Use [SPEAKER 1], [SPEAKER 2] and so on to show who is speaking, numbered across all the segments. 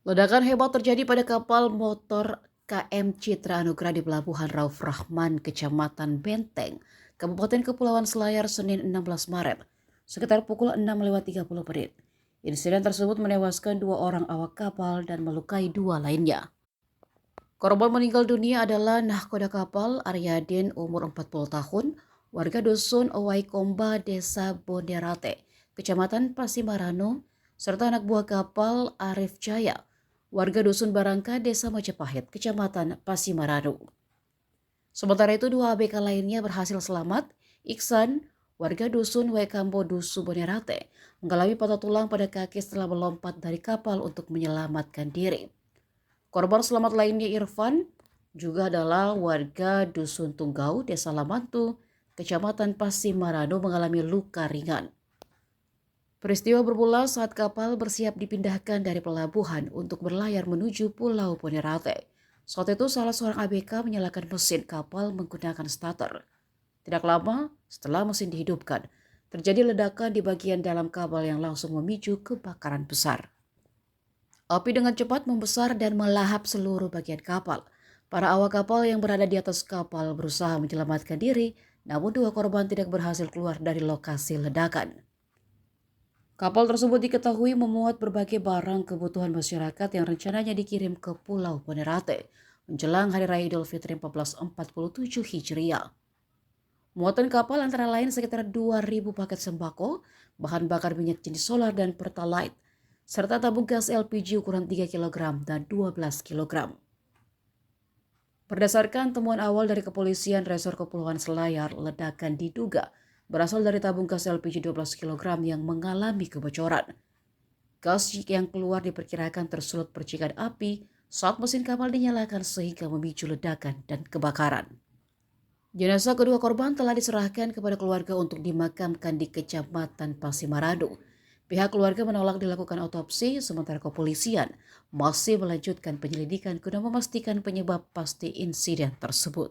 [SPEAKER 1] Ledakan hebat terjadi pada kapal motor KM Citra Anugrah di Pelabuhan Rauf Rahman, Kecamatan Benteng, Kabupaten Kepulauan Selayar, Senin 16 Maret, sekitar pukul 6.30 menit. Insiden tersebut menewaskan 2 orang awak kapal dan melukai 2 lainnya. Korban meninggal dunia adalah nahkoda kapal Aryadin, umur 40 tahun, warga dusun Owaikomba, Desa Bonderate, Kecamatan Pasimaranu, serta anak buah kapal Arif Jaya, warga dusun Barangka, Desa Majapahit, Kecamatan Pasimaranu. Sementara itu 2 ABK lainnya berhasil selamat. Iksan, warga dusun Wekambo, Dusu Bonderate, mengalami patah tulang pada kaki setelah melompat dari kapal untuk menyelamatkan diri. Korban selamat lainnya Irfan, juga adalah warga dusun Tunggau, Desa Lamantu, Kecamatan Pasimaranu, mengalami luka ringan. Peristiwa bermula saat kapal bersiap dipindahkan dari pelabuhan untuk berlayar menuju Pulau Bonderate. Saat itu salah seorang ABK menyalakan mesin kapal menggunakan starter. Tidak lama setelah mesin dihidupkan, terjadi ledakan di bagian dalam kapal yang langsung memicu kebakaran besar. Api dengan cepat membesar dan melahap seluruh bagian kapal. Para awak kapal yang berada di atas kapal berusaha menyelamatkan diri, namun 2 korban tidak berhasil keluar dari lokasi ledakan. Kapal tersebut diketahui memuat berbagai barang kebutuhan masyarakat yang rencananya dikirim ke Pulau Bonderate menjelang Hari Raya Idul Fitri 1447 Hijriah. Muatan kapal antara lain sekitar 2.000 paket sembako, bahan bakar minyak jenis solar dan pertalite, serta tabung gas LPG ukuran 3 kg dan 12 kg. Berdasarkan temuan awal dari Kepolisian Resor Kepulauan Selayar, ledakan diduga berasal dari tabung gas LPG 12 kg yang mengalami kebocoran. Gas yang keluar diperkirakan tersulut percikan api saat mesin kapal dinyalakan sehingga memicu ledakan dan kebakaran. Jenazah kedua korban telah diserahkan kepada keluarga untuk dimakamkan di Kecamatan Pasimaranu. Pihak keluarga menolak dilakukan otopsi, sementara kepolisian masih melanjutkan penyelidikan guna memastikan penyebab pasti insiden tersebut.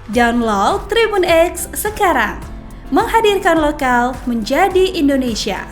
[SPEAKER 2] Download Tribun X sekarang, menghadirkan lokal menjadi Indonesia.